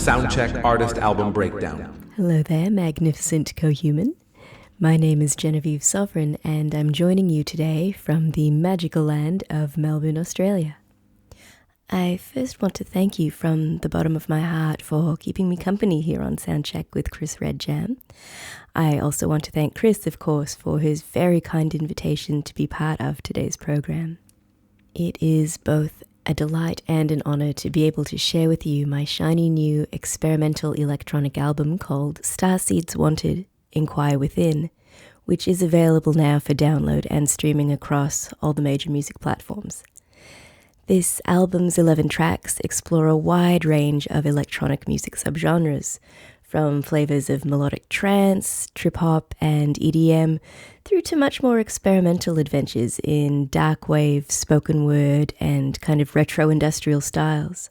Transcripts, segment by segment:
Soundcheck Artist Album Breakdown. Hello there, magnificent co-human. My name is Genevieve Sovereign, and I'm joining you today from the magical land of Melbourne, Australia. I first want to thank you from the bottom of my heart for keeping me company here on Soundcheck with Chris Redjam. I also want to thank Chris, of course, for his very kind invitation to be part of today's program. It is both a delight and an honor to be able to share with you my shiny new experimental electronic album called STARSEEDS WANTED, enquire within, which is available now for download and streaming across all the major music platforms. This album's 11 tracks explore a wide range of electronic music subgenres, from flavors of melodic trance, trip-hop, and EDM, through to much more experimental adventures in dark wave, spoken word, and kind of retro industrial styles.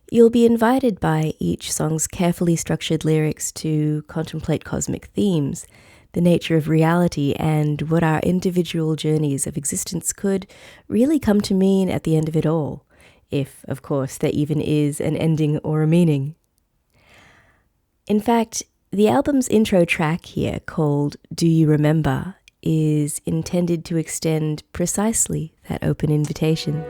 You'll be invited by each song's carefully structured lyrics to contemplate cosmic themes, the nature of reality, and what our individual journeys of existence could really come to mean at the end of it all, if, of course, there even is an ending or a meaning. In fact, the album's intro track here, called Do You Remember, is intended to extend precisely that open invitation.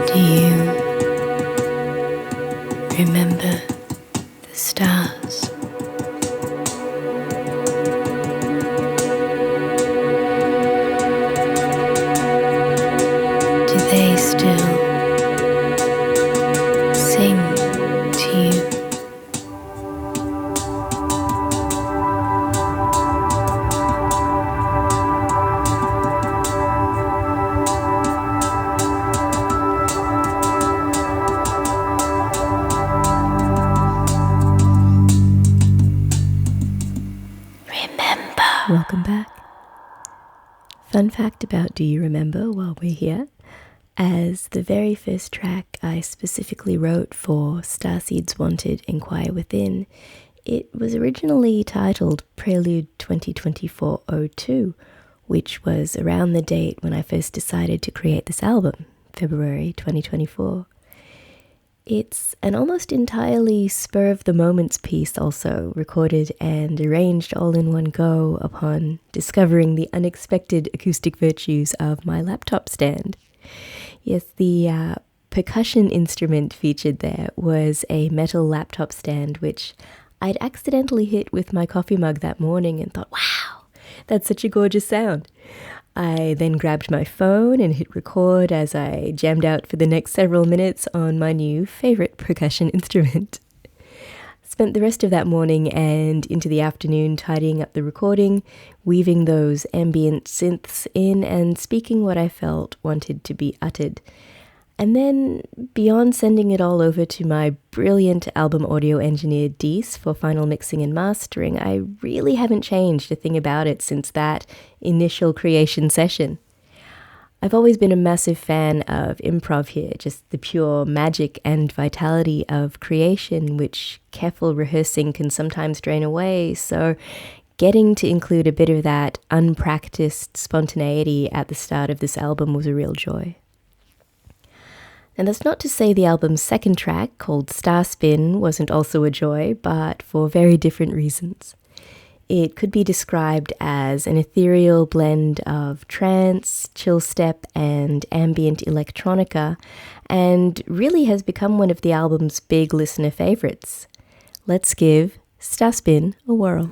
Do you remember the stars? Do they still sing to you? Welcome back. Fun fact about Do You Remember while we're here. As the very first track I specifically wrote for STARSEEDS Wanted, Enquire Within, it was originally titled Prelude 2024-02, which was around the date when I first decided to create this album, February 2024. It's an almost entirely spur-of-the-moments piece also, recorded and arranged all in one go upon discovering the unexpected acoustic virtues of my laptop stand. Yes, the percussion instrument featured there was a metal laptop stand which I'd accidentally hit with my coffee mug that morning and thought, wow, that's such a gorgeous sound. I then grabbed my phone and hit record as I jammed out for the next several minutes on my new favorite percussion instrument. Spent the rest of that morning and into the afternoon tidying up the recording, weaving those ambient synths in and speaking what I felt wanted to be uttered. And then, beyond sending it all over to my brilliant album audio engineer Dees for final mixing and mastering, I really haven't changed a thing about it since that initial creation session. I've always been a massive fan of improv here, just the pure magic and vitality of creation, which careful rehearsing can sometimes drain away, so getting to include a bit of that unpracticed spontaneity at the start of this album was a real joy. And that's not to say the album's second track, called Star Spin, wasn't also a joy, but for very different reasons. It could be described as an ethereal blend of trance, chill step, and ambient electronica, and really has become one of the album's big listener favorites. Let's give Star Spin a whirl.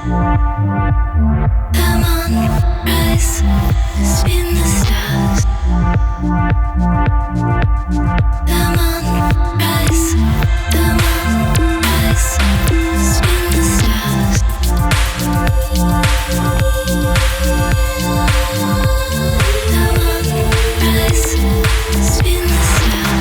Come on, rise, spin the stars. Come on, rise, come on, rise, spin the stars. Come on, rise, spin the stars.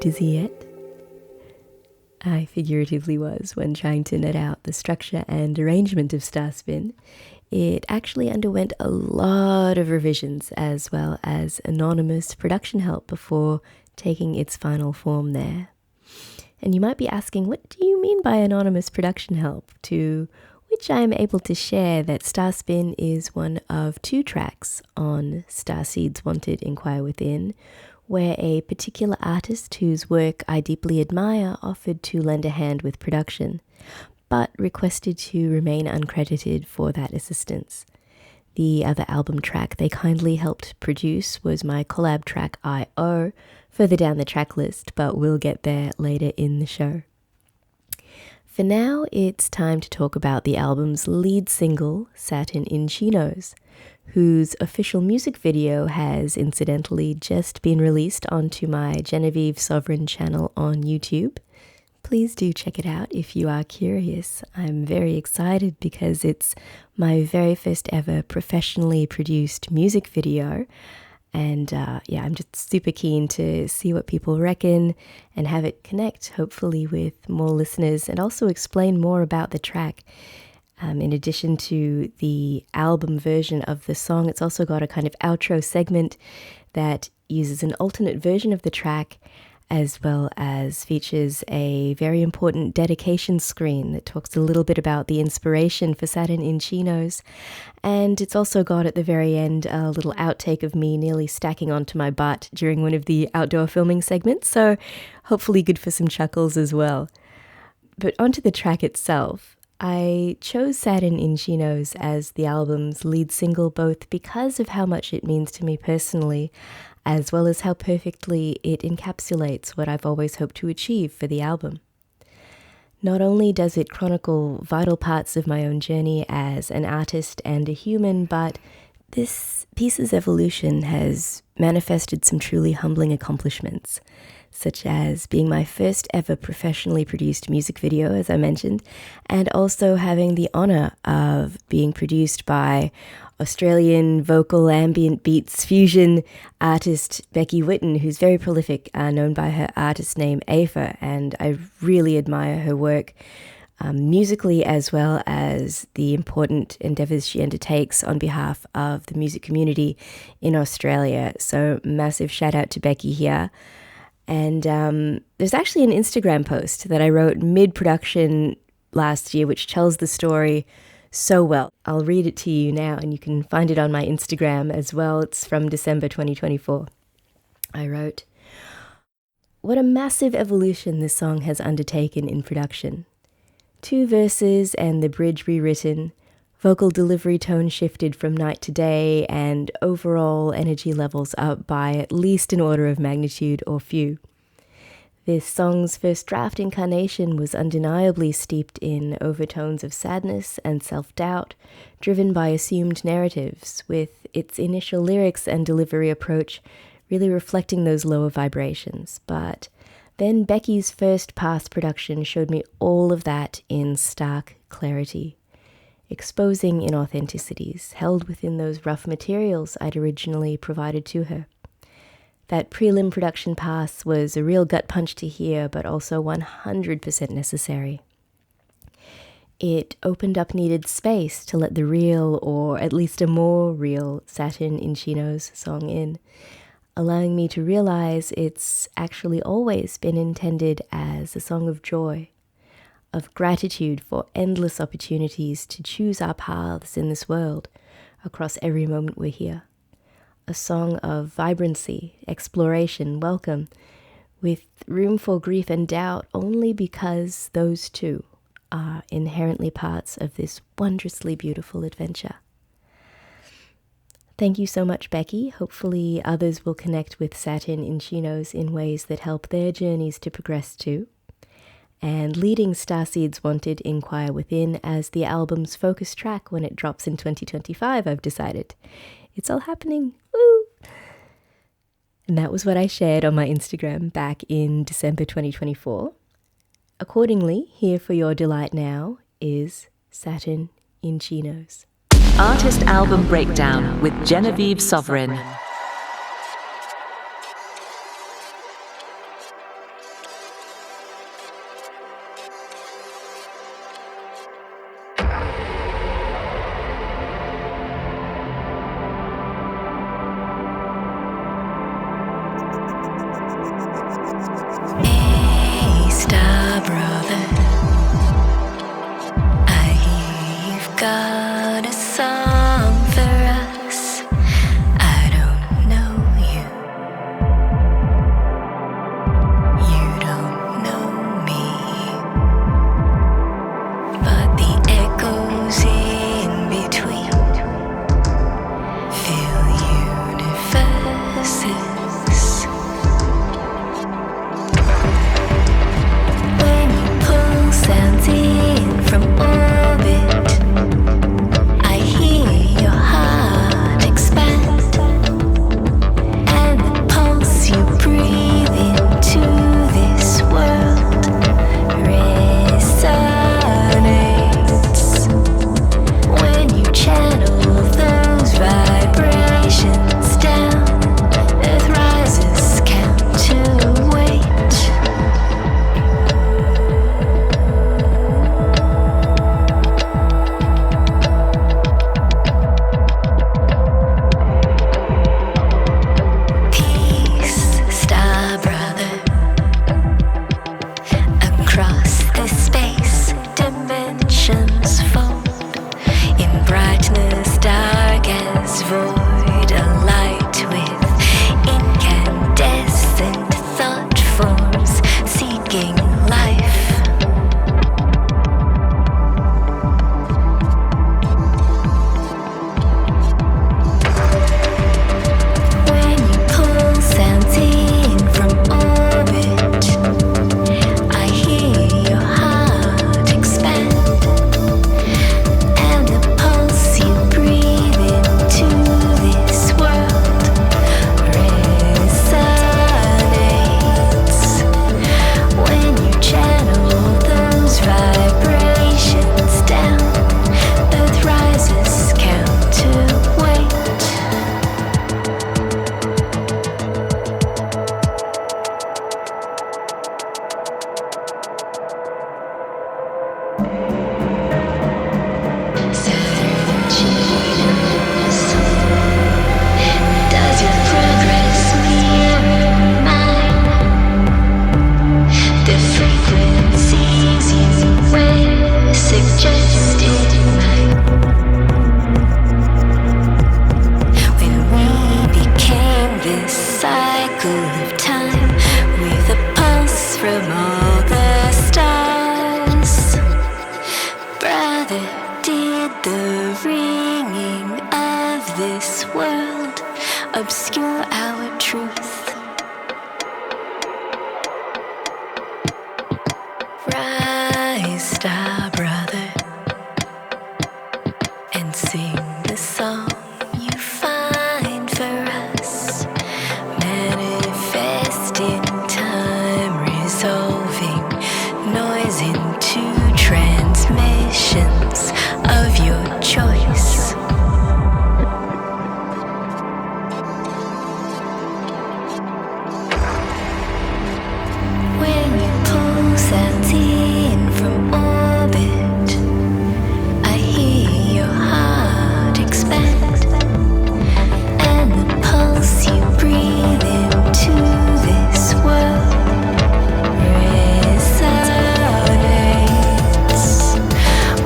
Dizzy yet? I figuratively was when trying to net out the structure and arrangement of Starspin. It actually underwent a lot of revisions as well as anonymous production help before taking its final form there. And you might be asking, what do you mean by anonymous production help? To which I am able to share that Starspin is one of 2 tracks on STARSEEDS WANTED, Enquire Within, where a particular artist whose work I deeply admire offered to lend a hand with production, but requested to remain uncredited for that assistance. The other album track they kindly helped produce was my collab track I.O., further down the track list, but we'll get there later in the show. For now, it's time to talk about the album's lead single, Satin in Chinos, whose official music video has incidentally just been released onto my Genevieve Sovereign channel on YouTube. Please do check it out if you are curious. I'm very excited because it's my very first ever professionally produced music video. And I'm just super keen to see what people reckon and have it connect, hopefully, with more listeners and also explain more about the track. In addition to the album version of the song, it's also got a kind of outro segment that uses an alternate version of the track, as well as features a very important dedication screen that talks a little bit about the inspiration for Satin in Chinos. And it's also got at the very end a little outtake of me nearly stacking onto my butt during one of the outdoor filming segments, so hopefully good for some chuckles as well. But onto the track itself. I chose Satin in Chinos as the album's lead single both because of how much it means to me personally, as well as how perfectly it encapsulates what I've always hoped to achieve for the album. Not only does it chronicle vital parts of my own journey as an artist and a human, but this piece's evolution has manifested some truly humbling accomplishments. such as being my first ever professionally produced music video, as I mentioned, and also having the honor of being produced by Australian vocal ambient beats fusion artist Becky Whitten, who's very prolific, known by her artist name Aoife, and I really admire her work musically as well as the important endeavours she undertakes on behalf of the music community in Australia. So massive shout out to Becky here. And there's actually an Instagram post that I wrote mid-production last year which tells the story so well. I'll read it to you now and you can find it on my Instagram as well. It's from December 2024. I wrote, "What a massive evolution this song has undertaken in production. 2 verses and the bridge rewritten, vocal delivery tone shifted from night to day, and overall energy levels up by at least an order of magnitude or few. This song's first draft incarnation was undeniably steeped in overtones of sadness and self-doubt, driven by assumed narratives, with its initial lyrics and delivery approach really reflecting those lower vibrations. But then Becky's first pass production showed me all of that in stark clarity, exposing inauthenticities held within those rough materials I'd originally provided to her. That prelim production pass was a real gut punch to hear, but also 100% necessary. It opened up needed space to let the real, or at least a more real, Saturn in Chino's song in, allowing me to realize it's actually always been intended as a song of joy, of gratitude for endless opportunities to choose our paths in this world across every moment we're here. A song of vibrancy, exploration, welcome, with room for grief and doubt only because those two are inherently parts of this wondrously beautiful adventure." Thank you so much, Becky. Hopefully others will connect with Saturn in Chinos in ways that help their journeys to progress too. And leading STARSEEDS Wanted, Enquire Within as the album's focus track when it drops in 2025, I've decided. It's all happening. Woo! And that was what I shared on my Instagram back in December 2024. Accordingly, here for your delight now is Saturn in Chinos. Artist Album Breakdown with Genevieve Sovereign. Hey, star brother, I hear you've got a song for us. I don't know you. You don't know me. But the echoes in between fill universes. When you pull sounds in from orbit, I hear your heart expand, and the pulse you breathe into this world resonates. When you channel those vibrations down, earth rises counterweight. Peace, star brother. Across this space, dimensions fold. In brightness dark as void, a light with incandescent thought forms seeking life. When you pull sounds in from orbit, I hear your heart expand, and the pulse you breathe into this world resonates. the frequencies you were suggested might. When we became this cycle of time with a pulse from all the stars, brother, did the ringing of this world obscure our truth? Rise, star brother, and sing the song you find for us. Manifest in time, resolving noise into transmissions of your choice. When you pulse out in from orbit, I hear your heart expand, and the pulse you breathe into this world resonates.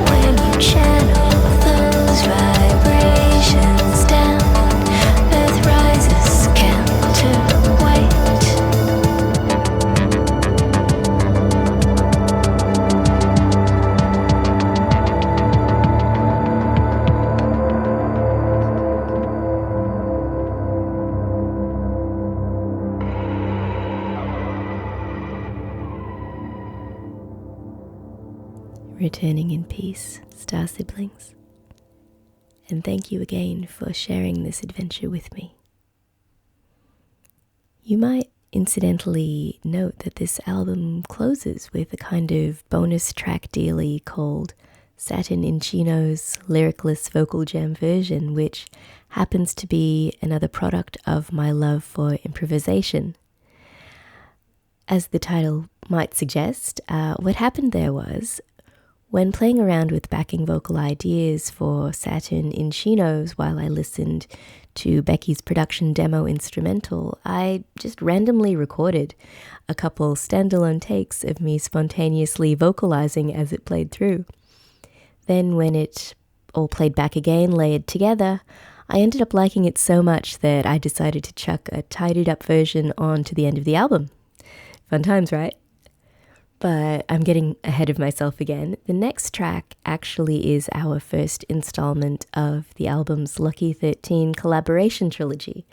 When you channel those vibrations down, earth rises counterweight. Returning in peace, star siblings. And thank you again for sharing this adventure with me. You might incidentally note that this album closes with a kind of bonus track dealie called Saturn in Chino's lyricless vocal jam version, which happens to be another product of my love for improvisation. As the title might suggest, what happened there was, when playing around with backing vocal ideas for Saturn in Chinos while I listened to Becky's production demo instrumental, I just randomly recorded a couple standalone takes of me spontaneously vocalizing as it played through. Then when it all played back again, layered together, I ended up liking it so much that I decided to chuck a tidied up version on to the end of the album. Fun times, right? But I'm getting ahead of myself again. The next track actually is our first installment of the album's Lucky 13 collaboration trilogy.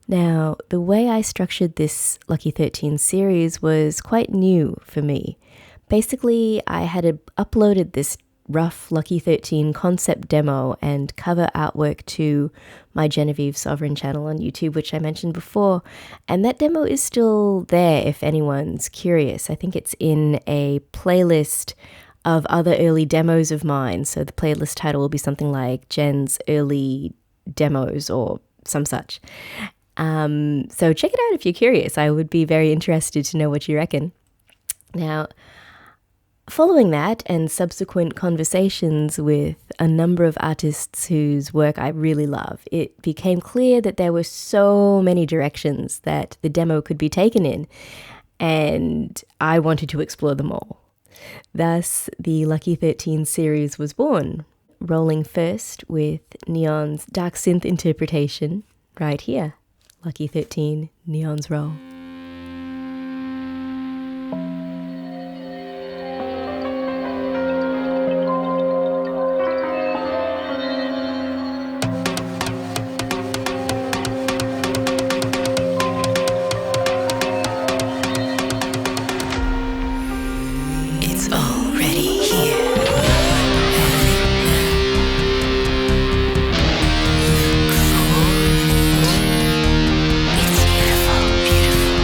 Now, the way I structured this Lucky 13 series was quite new for me. Basically, I had uploaded this rough Lucky 13 concept demo and cover artwork to my Genevieve Sovereign channel on YouTube, which I mentioned before, and that demo is still there if anyone's curious. I think it's in a playlist of other early demos of mine, so the playlist title will be something like Jen's Early Demos or some such. So check it out if you're curious. I would be very interested to know what you reckon. Now, following that and subsequent conversations with a number of artists whose work I really love, it became clear that there were so many directions that the demo could be taken in, and I wanted to explore them all. Thus, the Lucky 13 series was born, rolling first with Neon's dark synth interpretation right here. Lucky 13, Neon's Roll. It's beautiful, beautiful.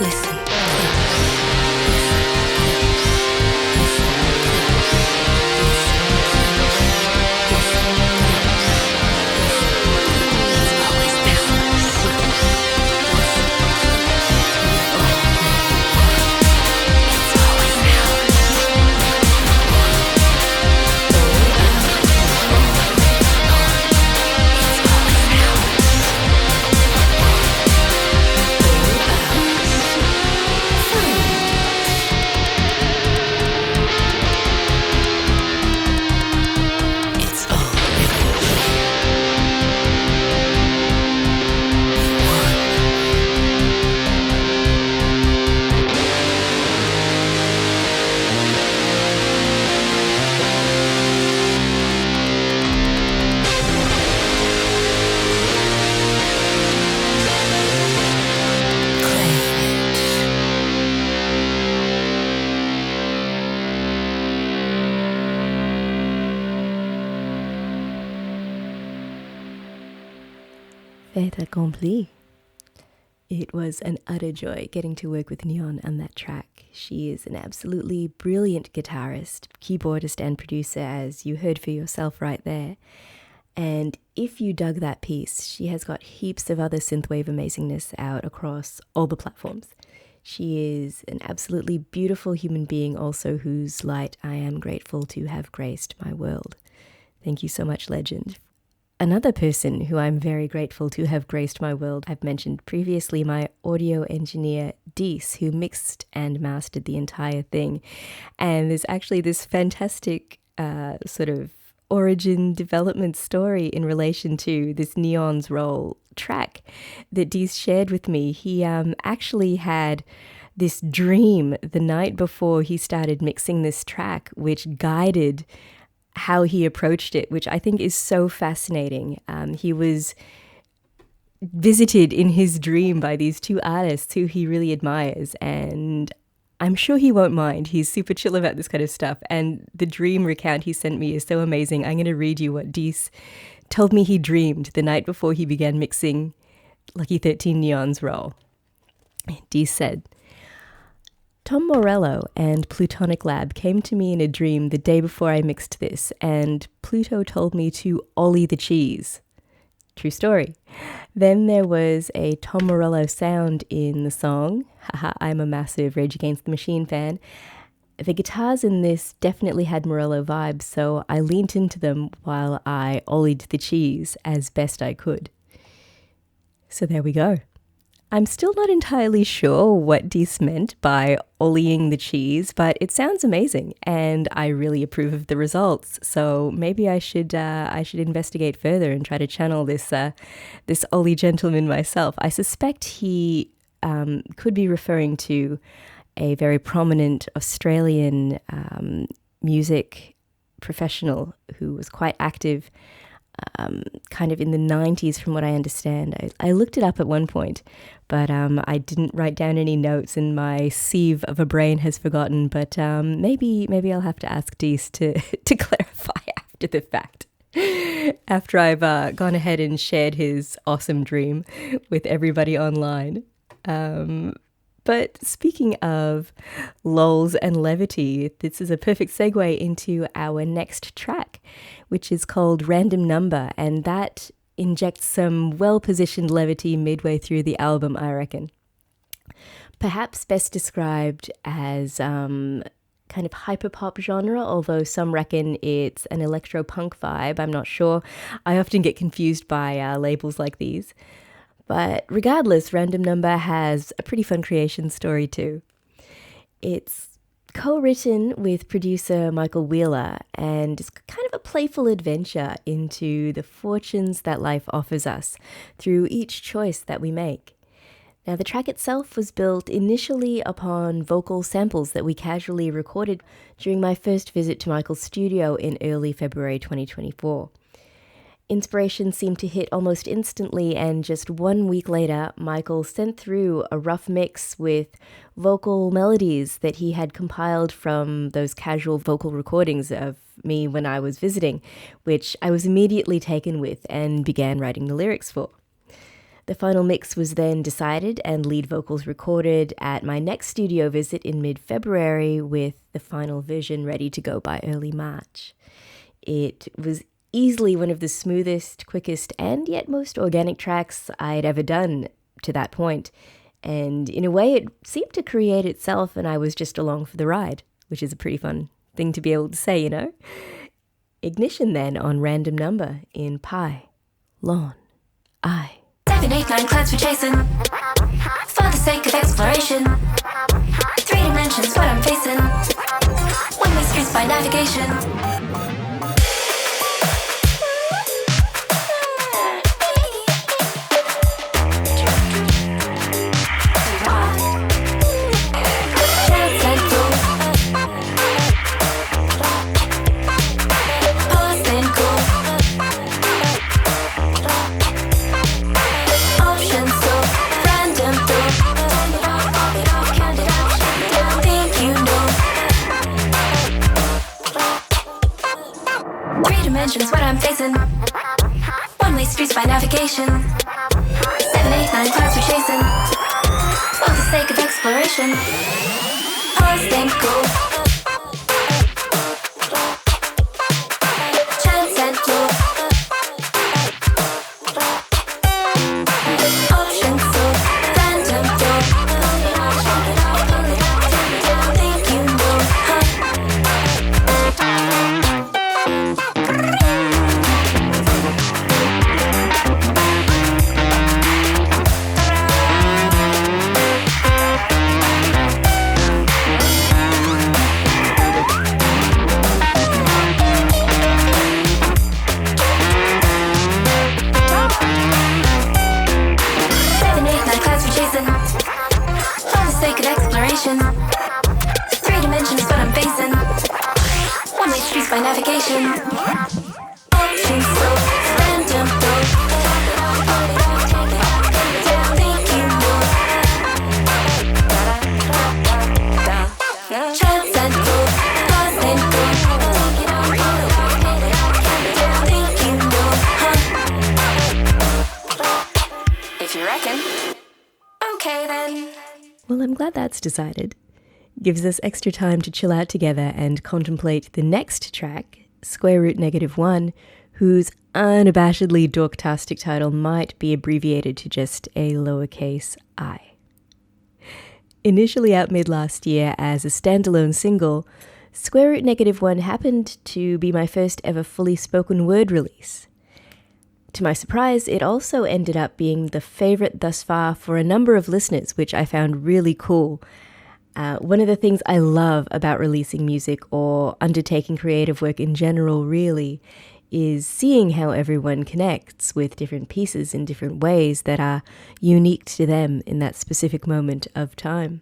Listen close. Fait accompli. It was an utter joy getting to work with Neon on that track. She is an absolutely brilliant guitarist, keyboardist and producer, as you heard for yourself right there. And if you dug that piece, she has got heaps of other synthwave amazingness out across all the platforms. She is an absolutely beautiful human being also whose light I am grateful to have graced my world. Thank you so much, legend. Another person who I'm very grateful to have graced my world, I've mentioned previously my audio engineer, Dees, who mixed and mastered the entire thing. And there's actually this fantastic sort of origin development story in relation to this Neon's Role track that Dees shared with me. He actually had this dream the night before he started mixing this track, which guided how he approached it, which I think is so fascinating. He was visited in his dream by these two artists who he really admires, and I'm sure he won't mind. He's super chill about this kind of stuff, and the dream recount he sent me is so amazing. I'm going to read you what Dees told me he dreamed the night before he began mixing Lucky 13 Neon's Role. Dees said, Tom Morello and Plutonic Lab came to me in a dream the day before I mixed this, and Pluto told me to ollie the cheese. True story. Then there was a Tom Morello sound in the song. Haha, I'm a massive Rage Against the Machine fan. The guitars in this definitely had Morello vibes, so I leaned into them while I ollied the cheese as best I could. So there we go. I'm still not entirely sure what Dees meant by ollieing the cheese, but it sounds amazing, and I really approve of the results. So maybe I should investigate further and try to channel this ollie gentleman myself. I suspect he could be referring to a very prominent Australian music professional who was quite active kind of in the 90s from what I understand. I looked it up at one point, but I didn't write down any notes and my sieve of a brain has forgotten, but maybe I'll have to ask Dees to clarify after the fact. After I've gone ahead and shared his awesome dream with everybody online. But speaking of lols and levity, this is a perfect segue into our next track, which is called Random Number, and that injects some well-positioned levity midway through the album, I reckon. Perhaps best described as kind of hyperpop genre, although some reckon it's an electro-punk vibe. I'm not sure. I often get confused by labels like these. But regardless, Random Number has a pretty fun creation story too. It's co-written with producer Michael Wheeler and is kind of a playful adventure into the fortunes that life offers us through each choice that we make. Now, the track itself was built initially upon vocal samples that we casually recorded during my first visit to Michael's studio in early February 2024. Inspiration seemed to hit almost instantly, and just 1 week later, Michael sent through a rough mix with vocal melodies that he had compiled from those casual vocal recordings of me when I was visiting, which I was immediately taken with and began writing the lyrics for. The final mix was then decided and lead vocals recorded at my next studio visit in mid-February, with the final version ready to go by early March. It was easily one of the smoothest, quickest, and yet most organic tracks I'd ever done to that point. And in a way, it seemed to create itself, and I was just along for the ride, which is a pretty fun thing to be able to say, you know? Ignition then on random number in Pi, Lawn, I. 7, 8, 9 clouds we're chasing, for the sake of exploration. 3 dimensions, what I'm facing, one-way streets by navigation. What I'm facing, one-way streets by navigation. 7, 8, 9 clouds we're chasing, for the sake of exploration. Pause, think, go. Chance and flow. Options so random flow. Think you know, exploration. 3 dimensions, what I'm facing, one-way streets by navigation. Options so random though. Think you know. Chance and go, pause and go. Think you know, If you reckon. Okay then. Well, I'm glad that's decided. Gives us extra time to chill out together and contemplate the next track, Square Root -1, whose unabashedly dorktastic title might be abbreviated to just a lowercase I. Initially out mid last year as a standalone single, Square Root -1 happened to be my first ever fully spoken word release. To my surprise, it also ended up being the favorite thus far for a number of listeners, which I found really cool. One of the things I love about releasing music or undertaking creative work in general, really, is seeing how everyone connects with different pieces in different ways that are unique to them in that specific moment of time.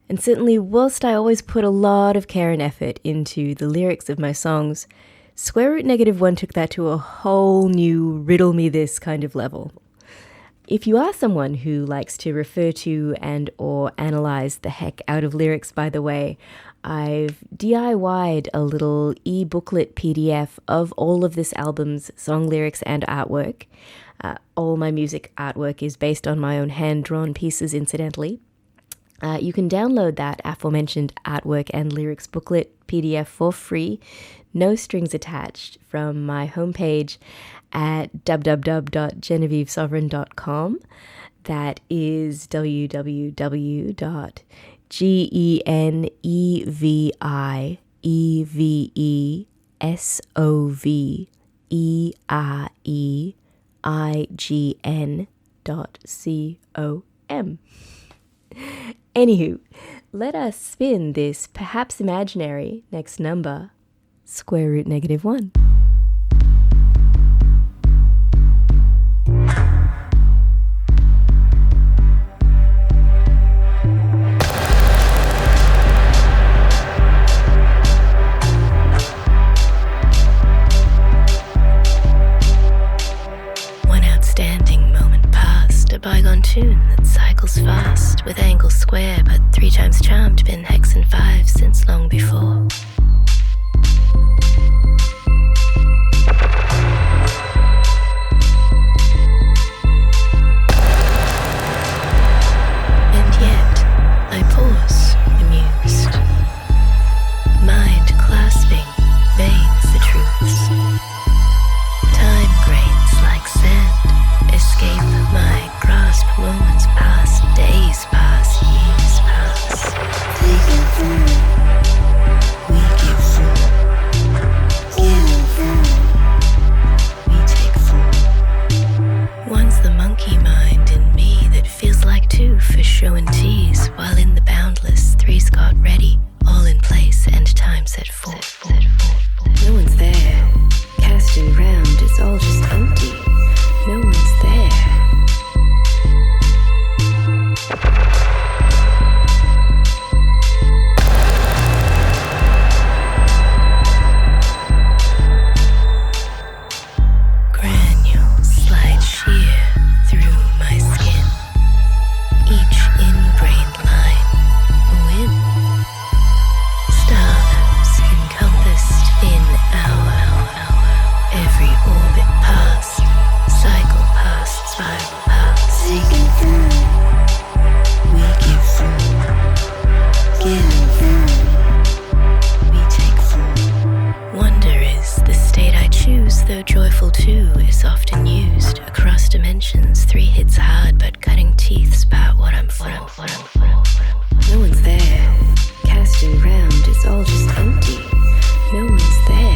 And certainly, whilst I always put a lot of care and effort into the lyrics of my songs, Square Root -1 took that to a whole new riddle me this kind of level. If you are someone who likes to refer to and or analyze the heck out of lyrics, by the way, I've DIY'd a little e-booklet PDF of all of this album's song lyrics and artwork. All my music artwork is based on my own hand-drawn pieces, incidentally. You can download that aforementioned artwork and lyrics booklet PDF for free, no strings attached, from my homepage at www.genevievesovereign.com. That is www.GENEVIEIGN.com. Anywho, let us spin this perhaps imaginary next number, Square Root -1. One outstanding moment past, a bygone tune that cycles fast, with angles square but 3 times charmed, been hex and 5 since long before. two for show and tease, while in the boundless three's got ready, all in place and time set forth. No one's there, casting round, it's all just empty. No one's there. Granules slide sheer through my skin, each ingrained line a win. Stars encompassed in our every orbit past, cycle past, spiral past. Taking food, we give food, giving food, we take food. Wonder is the state I choose, though joyful too is often used across dimensions. Three hits hard, but cutting teeth's part what I'm for. No one's there, casting round, it's all just empty. No one's there.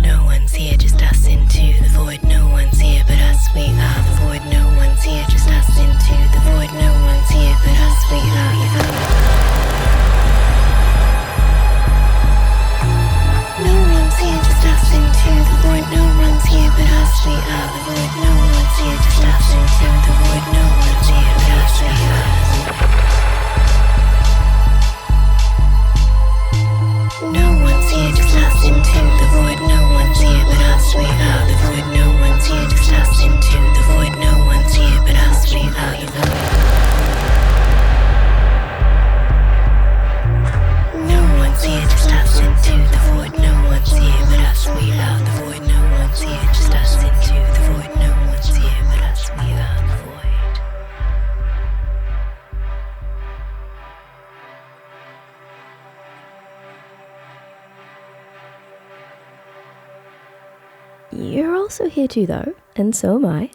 No one's here, just us into the void. No one's here but us, we are the void. No one's here, just us into the void. No one's here but us, we are the void. No one's here, just us into the void. No one's here but us, we are the void. No one's here, just us into the void. No one's here but us, we are the void. No one's here, just us into the void. No one's here but us, we are the void. No one's here, just us into the void. No one's here but us, we are the void. No one's here, just us into the void. No one's here but us, we are the void. No one's here, just us into the void. No one's here but us, we are the void. You're also here too, though, and so am I.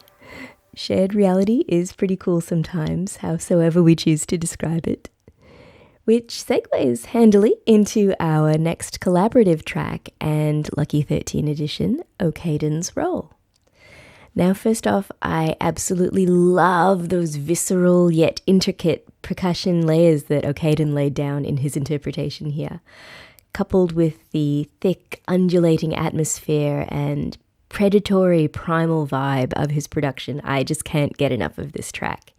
Shared reality is pretty cool sometimes, howsoever we choose to describe it. Which segues handily into our next collaborative track and Lucky 13 edition, Okaiden's Role. Now, first off, I absolutely love those visceral yet intricate percussion layers that Okaiden laid down in his interpretation here, coupled with the thick, undulating atmosphere and predatory primal vibe of his production. I just can't get enough of this track.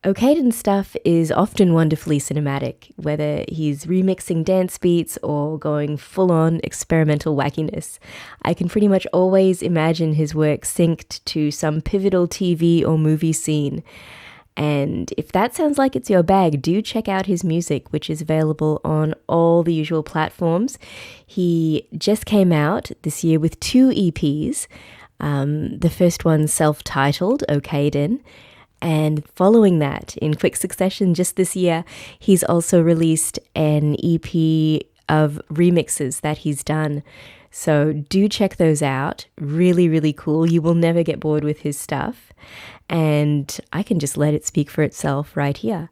Okaiden's stuff is often wonderfully cinematic, whether he's remixing dance beats or going full-on experimental wackiness. I can pretty much always imagine his work synced to some pivotal TV or movie scene. And if that sounds like it's your bag, do check out his music, which is available on all the usual platforms. He just came out this year with 2 EPs. The first one self-titled, Okaiden. And following that, in quick succession just this year, he's also released an EP of remixes that he's done. So do check those out. Really, really cool. You will never get bored with his stuff. And I can just let it speak for itself right here.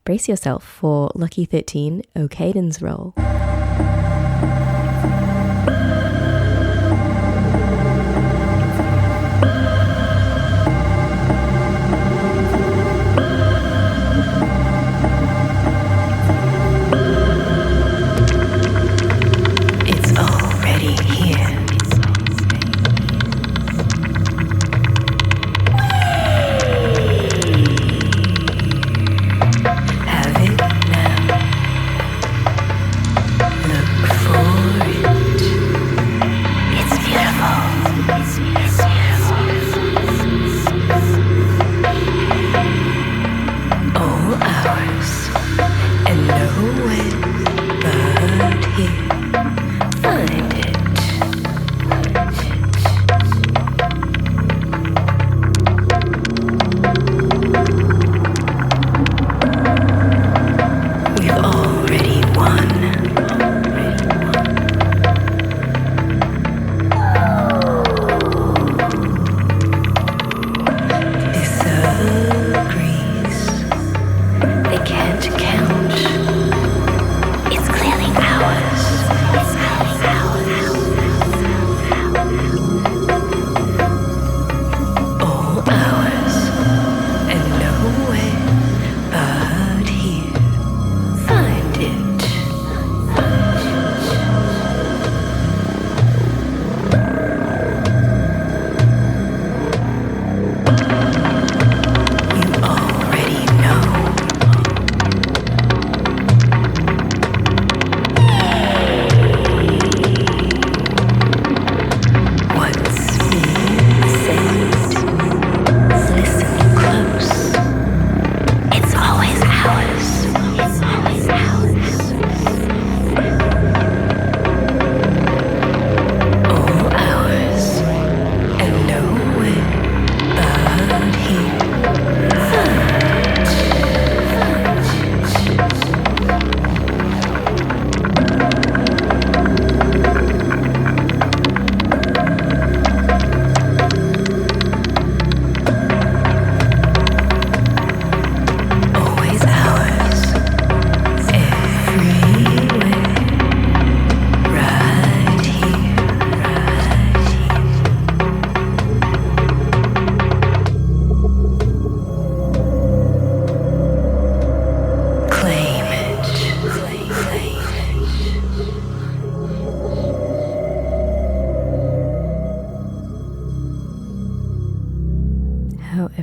Brace yourself for Lucky 13, Okaiden's Role.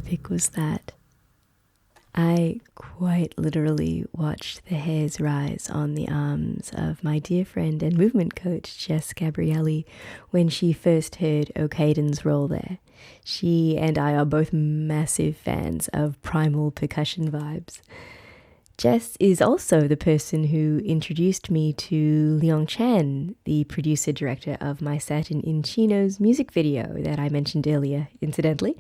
epic was that? I quite literally watched the hairs rise on the arms of my dear friend and movement coach, Jess Gabrielli, when she first heard O'Caden's role there. She and I are both massive fans of primal percussion vibes. Jess is also the person who introduced me to Leong Chan, the producer-director of my Satin in Chino's music video that I mentioned earlier, incidentally.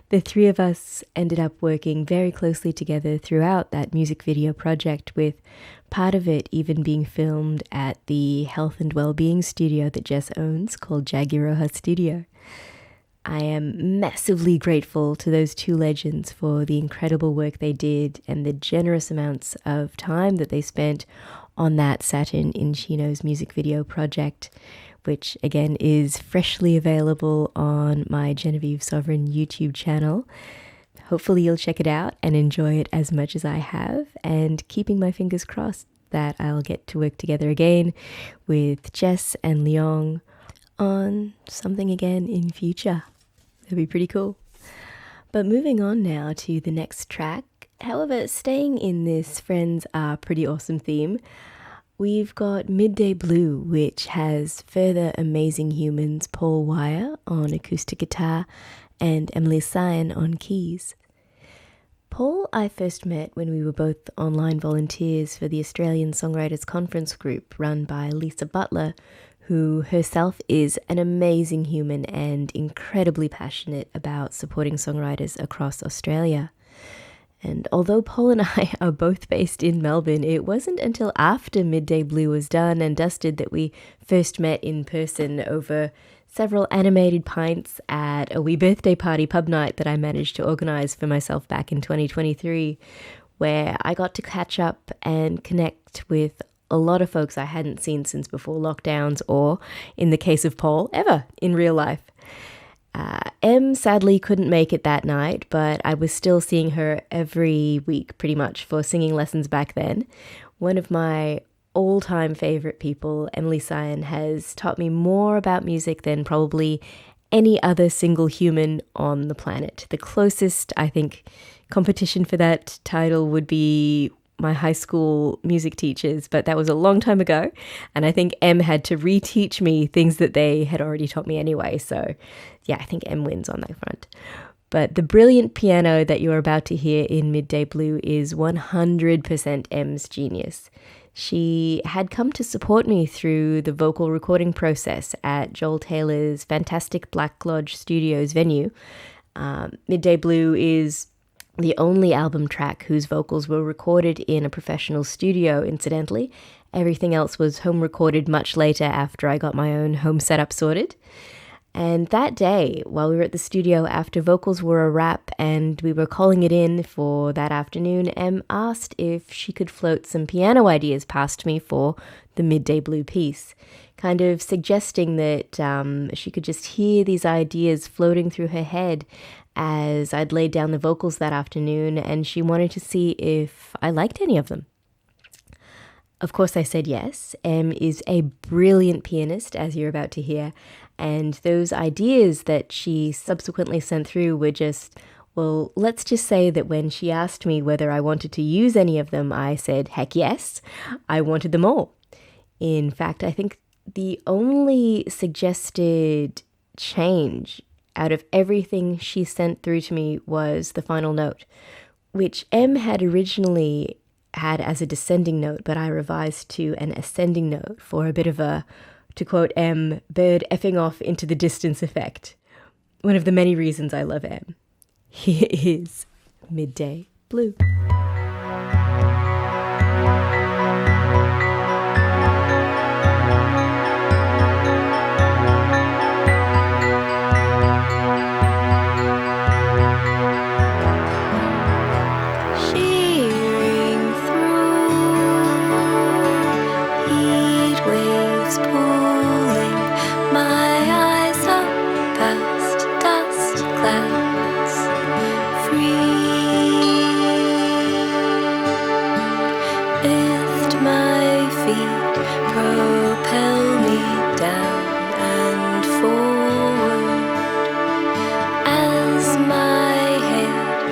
The three of us ended up working very closely together throughout that music video project, with part of it even being filmed at the health and well-being studio that Jess owns called Jagiroha Studio. I am massively grateful to those two legends for the incredible work they did and the generous amounts of time that they spent on that Satin in Chino's music video project, which again is freshly available on my Genevieve Sovereign YouTube channel. Hopefully you'll check it out and enjoy it as much as I have, and keeping my fingers crossed that I'll get to work together again with Jess and Leong on something again in future. That'd be pretty cool. But moving on now to the next track. However, staying in this Friends Are Pretty Awesome theme, we've got Midday Blue, which has further amazing humans Paul Wire on acoustic guitar and Emily Cyan on keys. Paul I first met when we were both online volunteers for the Australian Songwriters Conference group run by Lisa Butler, who herself is an amazing human and incredibly passionate about supporting songwriters across Australia. And although Paul and I are both based in Melbourne, it wasn't until after Midday Blue was done and dusted that we first met in person over several animated pints at a wee birthday party pub night that I managed to organise for myself back in 2023, where I got to catch up and connect with a lot of folks I hadn't seen since before lockdowns, or in the case of Paul, ever in real life. Em sadly couldn't make it that night, but I was still seeing her every week pretty much for singing lessons back then. One of my all-time favourite people, Emily Cyan, has taught me more about music than probably any other single human on the planet. The closest, I think, competition for that title would be my high school music teachers, but that was a long time ago, and I think Em had to reteach me things that they had already taught me anyway, so yeah, I think Em wins on that front. But the brilliant piano that you're about to hear in Midday Blue is 100% Em's genius. She had come to support me through the vocal recording process at Joel Taylor's fantastic Black Lodge Studios venue. Midday Blue is the only album track whose vocals were recorded in a professional studio, incidentally. Everything else was home recorded much later after I got my own home setup sorted. And that day, while we were at the studio after vocals were a wrap and we were calling it in for that afternoon, Em asked if she could float some piano ideas past me for the Midday Blue piece, kind of suggesting that she could just hear these ideas floating through her head as I'd laid down the vocals that afternoon, and she wanted to see if I liked any of them. Of course I said yes. Em is a brilliant pianist, as you're about to hear, and those ideas that she subsequently sent through were just, well, let's just say that when she asked me whether I wanted to use any of them, I said, heck yes, I wanted them all. In fact, I think the only suggested change out of everything she sent through to me was the final note, which Em had originally had as a descending note, but I revised to an ascending note for a bit of a, to quote Em, bird effing off into the distance effect. One of the many reasons I love Em. Here is Midday Blue. As my head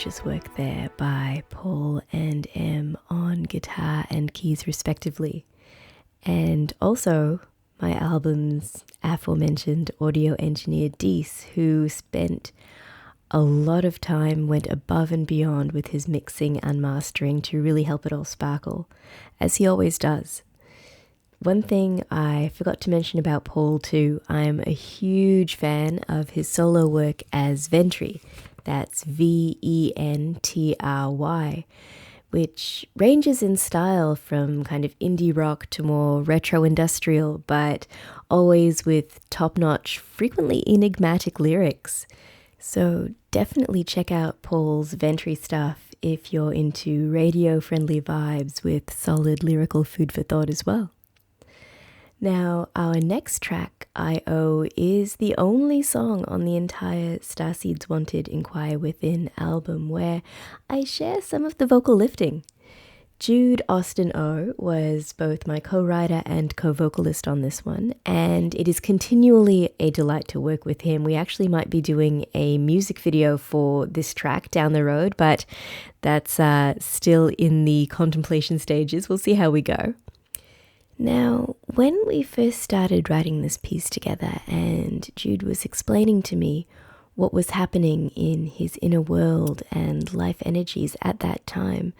gorgeous work there by Paul and Em on guitar and keys respectively. And also my album's aforementioned audio engineer Dees, who spent a lot of time, went above and beyond with his mixing and mastering to really help it all sparkle, as he always does. One thing I forgot to mention about Paul too, I'm a huge fan of his solo work as Ventry. That's Ventry, which ranges in style from kind of indie rock to more retro industrial, but always with top-notch, frequently enigmatic lyrics. So definitely check out Paul's Ventry stuff if you're into radio-friendly vibes with solid lyrical food for thought as well. Now, our next track, I.O., is the only song on the entire STARSEEDS Wanted, Enquire Within album where I share some of the vocal lifting. Jude Austin O was both my co-writer and co-vocalist on this one, and it is continually a delight to work with him. We actually might be doing a music video for this track down the road, but that's still in the contemplation stages. We'll see how we go. Now, when we first started writing this piece together and Jude was explaining to me what was happening in his inner world and life energies at that time,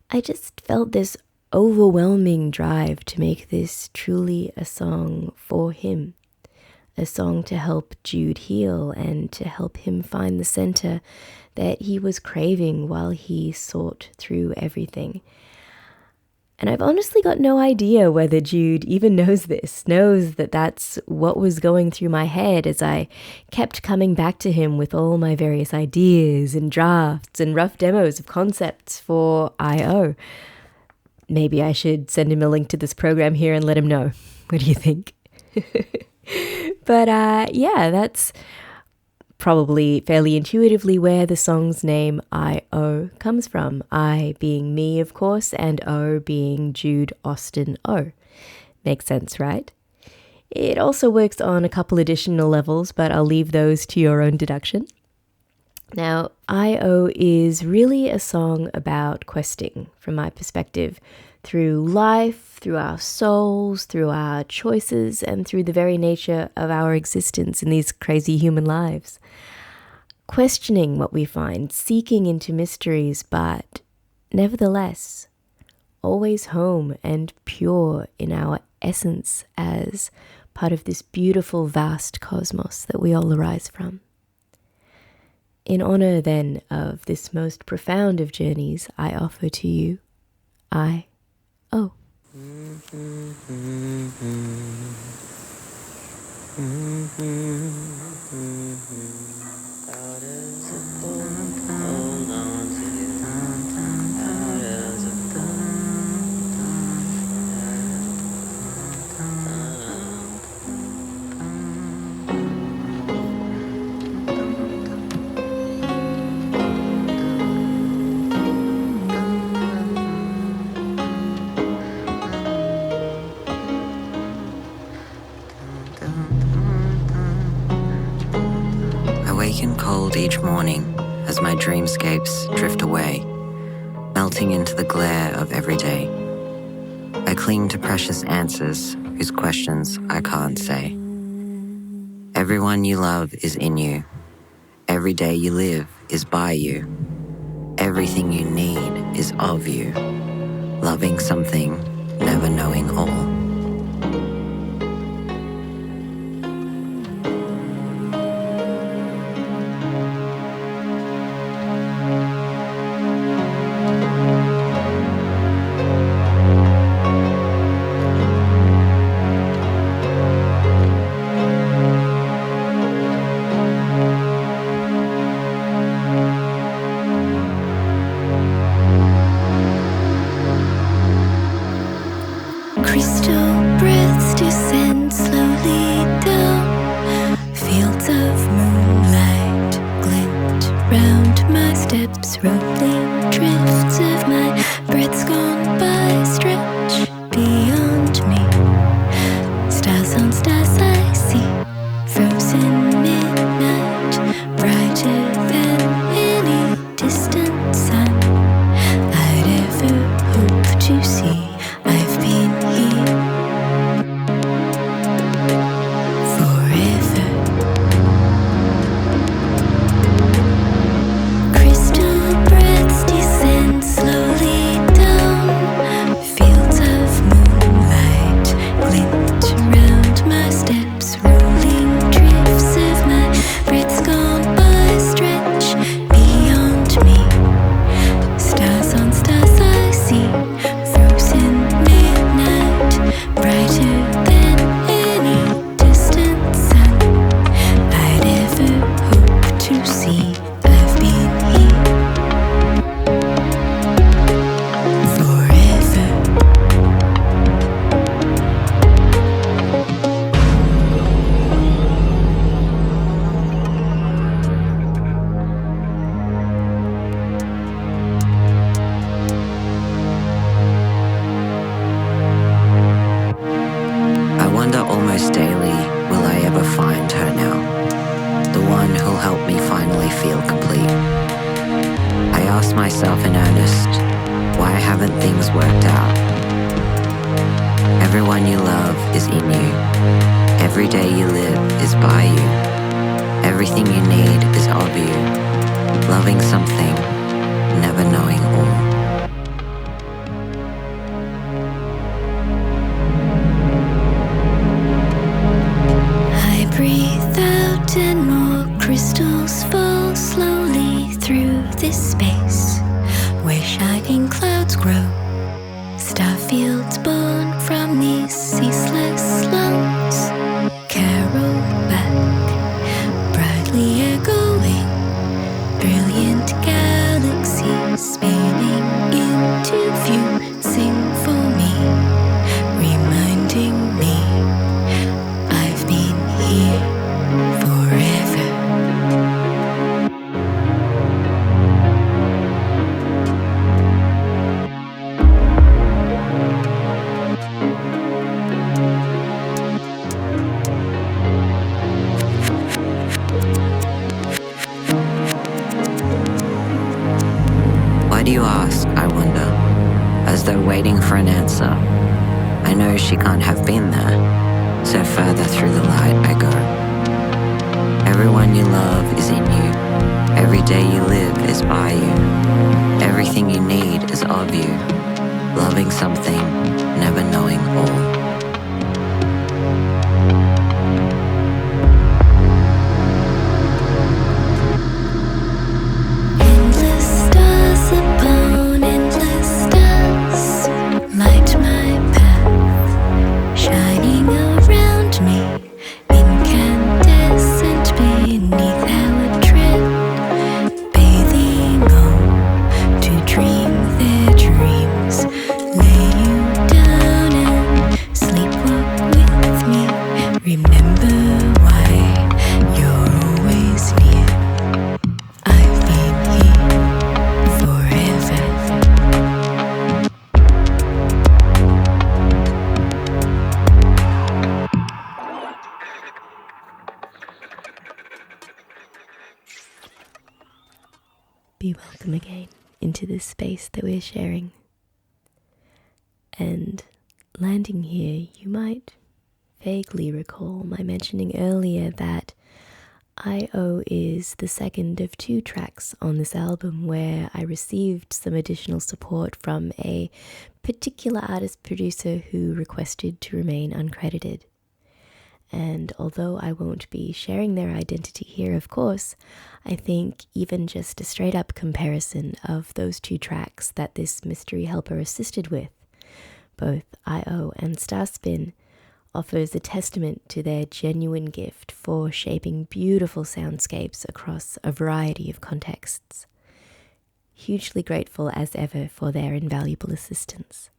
I just felt this overwhelming drive to make this truly a song for him, a song to help Jude heal and to help him find the center that he was craving while he sought through everything. And I've honestly got no idea whether Jude even knows that that's what was going through my head as I kept coming back to him with all my various ideas and drafts and rough demos of concepts for I.O. Maybe I should send him a link to this program here and let him know. What do you think? But yeah, that's probably fairly intuitively where the song's name I.O. comes from. I being me, of course, and O being Jude Austin O. Makes sense, right? It also works on a couple additional levels, but I'll leave those to your own deduction. Now, I.O. is really a song about questing, from my perspective, through life, through our souls, through our choices, and through the very nature of our existence in these crazy human lives. Questioning what we find, seeking into mysteries, but nevertheless, always home and pure in our essence as part of this beautiful, vast cosmos that we all arise from. In honor, then, of this most profound of journeys, I offer to you I.O. Waken cold each morning as my dreamscapes drift away, melting into the glare of every day. I cling to precious answers whose questions I can't say. Everyone you love is in you. Every day you live is by you. Everything you need is of you. Loving something, never knowing all. Frozen midnight, brighter than any distance. myself in earnest, why haven't things worked out? Everyone you love is in you. Every day you live is by you. Everything you need is of you. Loving something, never knowing all. I breathe out and more crystals fall slowly through this space where shining clouds grow. Star fields born from these ceaseless lungs carol back, brightly echoing, brilliant galaxies spinning into view. Sing for me, reminding me I've been here forever. Why do you ask, I wonder, as though waiting for an answer? I know she can't have been there, so further through the light I go. Everyone you love is in you. Every day you live is by you. Everything you need is of you. Loving something, never knowing all. Endless stars upon endless stars light my path, shining around me, incandescent beneath our tread, bathing all to dream their dreams. Lay you down and sleepwalk with me. Remember why you're always near. I've been here forever. Be welcome again into this space that we're sharing. And landing here, you might vaguely recall my mentioning earlier that I.O. is the second of 2 tracks on this album where I received some additional support from a particular artist-producer who requested to remain uncredited. And although I won't be sharing their identity here, of course, I think even just a straight-up comparison of those 2 tracks that this mystery helper assisted with, both I.O. and Starspin, offers a testament to their genuine gift for shaping beautiful soundscapes across a variety of contexts. Hugely grateful as ever for their invaluable assistance.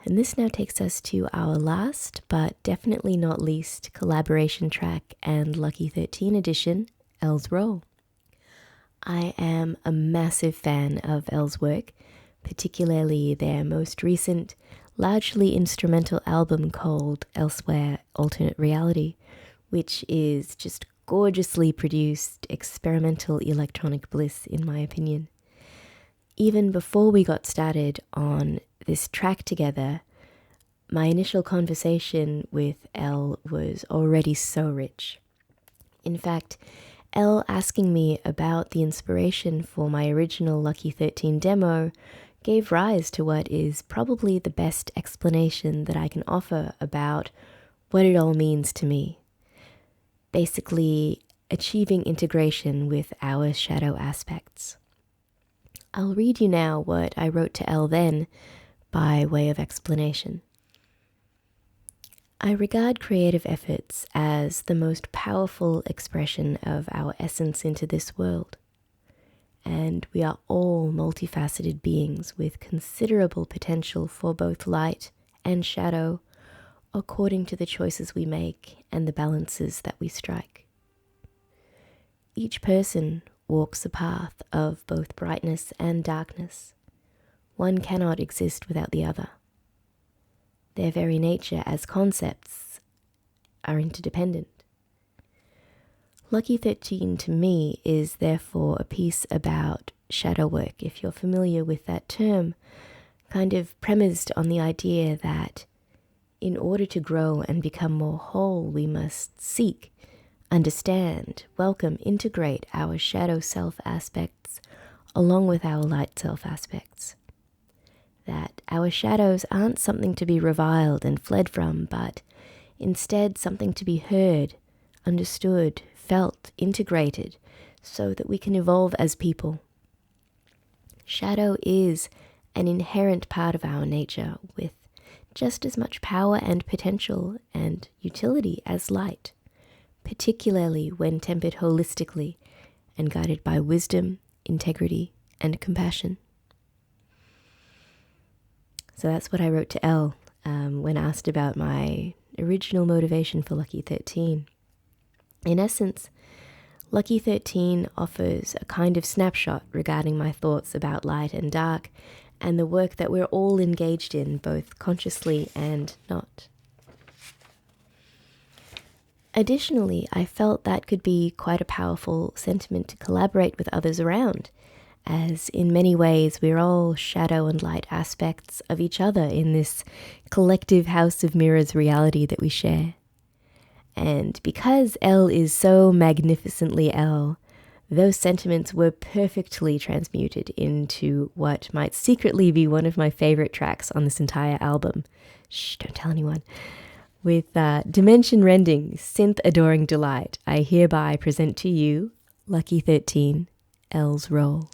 And this now takes us to our last, but definitely not least, collaboration track and Lucky 13 edition, Elle's Roll. I am a massive fan of Elle's work, particularly their most recent, largely instrumental album called Elsewhere Alternate Reality, which is just gorgeously produced experimental electronic bliss in my opinion. Even before we got started on this track together, my initial conversation with Elle was already so rich. In fact, Elle asking me about the inspiration for my original Lucky 13 demo gave rise to what is probably the best explanation that I can offer about what it all means to me. Basically, achieving integration with our shadow aspects. I'll read you now what I wrote to Elle then, by way of explanation. I regard creative efforts as the most powerful expression of our essence into this world. And we are all multifaceted beings with considerable potential for both light and shadow, according to the choices we make and the balances that we strike. Each person walks a path of both brightness and darkness. One cannot exist without the other. Their very nature as concepts are interdependent. Lucky 13 to me is therefore a piece about shadow work, if you're familiar with that term, kind of premised on the idea that in order to grow and become more whole, we must seek, understand, welcome, integrate our shadow self aspects along with our light self aspects. That our shadows aren't something to be reviled and fled from, but instead something to be heard, understood, felt, integrated, so that we can evolve as people. Shadow is an inherent part of our nature with just as much power and potential and utility as light, particularly when tempered holistically and guided by wisdom, integrity, and compassion. So that's what I wrote to Elle when asked about my original motivation for Lucky 13. In essence, Lucky 13 offers a kind of snapshot regarding my thoughts about light and dark and the work that we're all engaged in, both consciously and not. Additionally, I felt that could be quite a powerful sentiment to collaborate with others around, as in many ways we're all shadow and light aspects of each other in this collective house of mirrors reality that we share. And because Elle is so magnificently Elle, those sentiments were perfectly transmuted into what might secretly be one of my favorite tracks on this entire album. Shh, don't tell anyone. With Dimension Rending, Synth Adoring Delight, I hereby present to you Lucky 13, Elle's Role.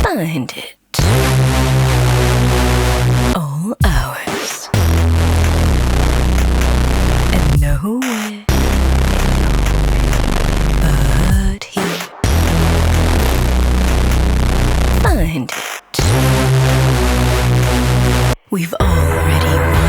Find it. All hours. And nowhere but here. Find it. We've already won.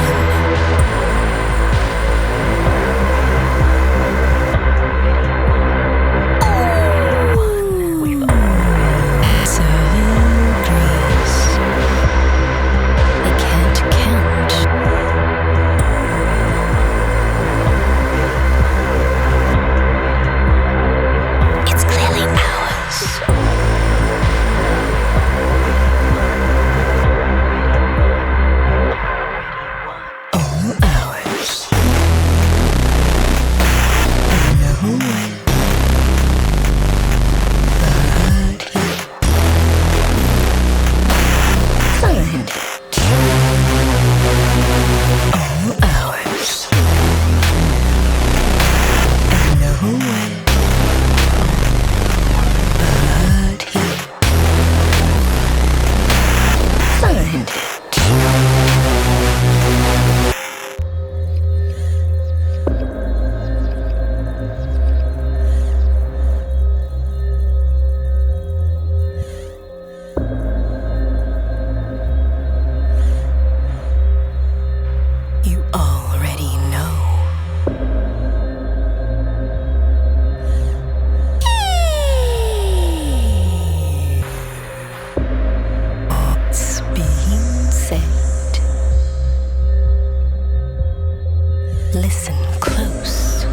Listen close.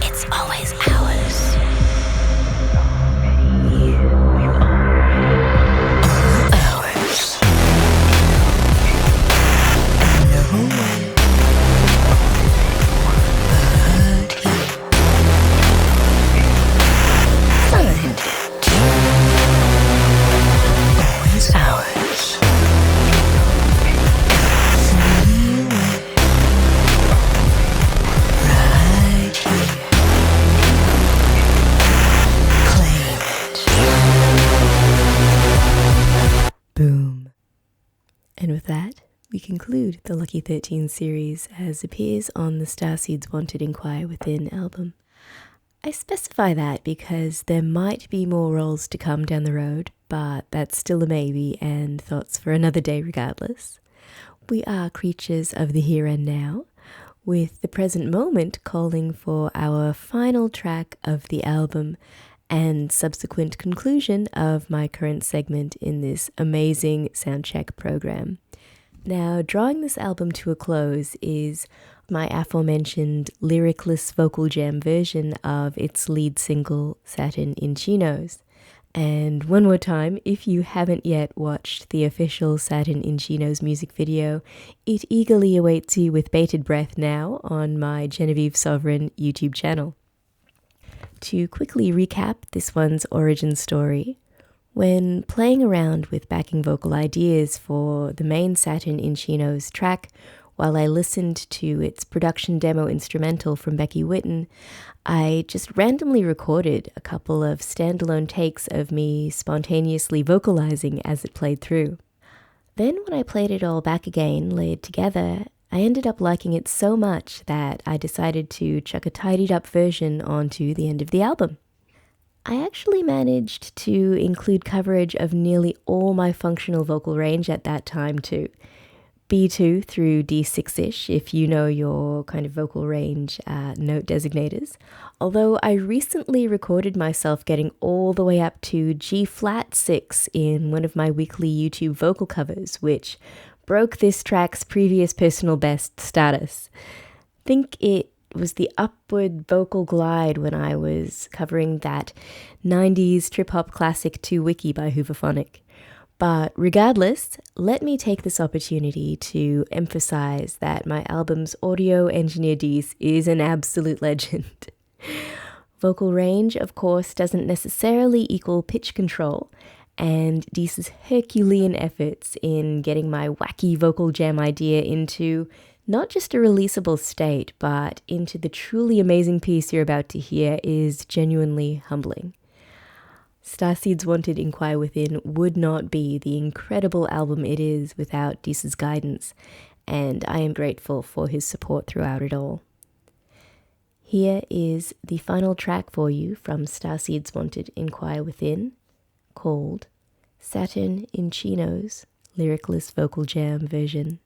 It's always ours. All ours. And no one but here. And with that, we conclude the Lucky 13 series as appears on the Starseeds Wanted Enquire Within album. I specify that because there might be more roles to come down the road, but that's still a maybe and thoughts for another day regardless. We are creatures of the here and now, with the present moment calling for our final track of the album and subsequent conclusion of my current segment in this amazing soundcheck program. Now, drawing this album to a close is my aforementioned lyricless vocal jam version of its lead single, Satin in Chinos. And one more time, if you haven't yet watched the official Satin in Chinos music video, it eagerly awaits you with bated breath now on my Genevieve Sovereign YouTube channel. To quickly recap this one's origin story, when playing around with backing vocal ideas for the main Satin in Chinos track, while I listened to its production demo instrumental from Becky Whitten, I just randomly recorded a couple of standalone takes of me spontaneously vocalizing as it played through. Then when I played it all back again, layered together, I ended up liking it so much that I decided to chuck a tidied up version onto the end of the album. I actually managed to include coverage of nearly all my functional vocal range at that time too. B2 through D6-ish, if you know your kind of vocal range note designators. Although I recently recorded myself getting all the way up to G-flat 6 in one of my weekly YouTube vocal covers, which broke this track's previous personal best status. Think it was the upward vocal glide when I was covering that 90s trip-hop classic 2 Wiki by Hooverphonic. But regardless, let me take this opportunity to emphasize that my album's audio engineer Dees is an absolute legend. Vocal range, of course, doesn't necessarily equal pitch control, and Dees's Herculean efforts in getting my wacky vocal jam idea into not just a releasable state, but into the truly amazing piece you're about to hear is genuinely humbling. Starseeds Wanted Enquire Within would not be the incredible album it is without Dees's guidance, and I am grateful for his support throughout it all. Here is the final track for you from Starseeds Wanted Enquire Within, called Satin in Chinos, lyricless vocal jam version.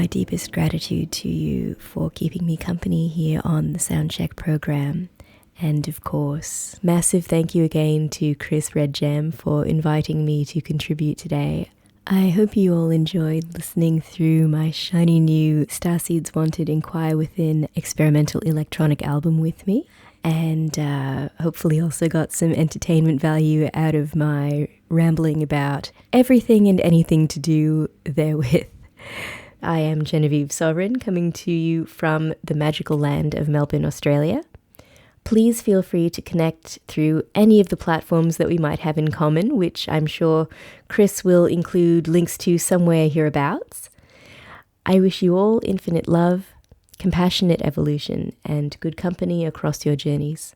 my deepest gratitude to you for keeping me company here on the Soundcheck program. And of course, massive thank you again to Chris Redgem for inviting me to contribute today. I hope you all enjoyed listening through my shiny new Starseeds Wanted Enquire Within experimental electronic album with me, and hopefully also got some entertainment value out of my rambling about everything and anything to do therewith. I am Genevieve Sovereign, coming to you from the magical land of Melbourne, Australia. Please feel free to connect through any of the platforms that we might have in common, which I'm sure Chris will include links to somewhere hereabouts. I wish you all infinite love, compassionate evolution, and good company across your journeys.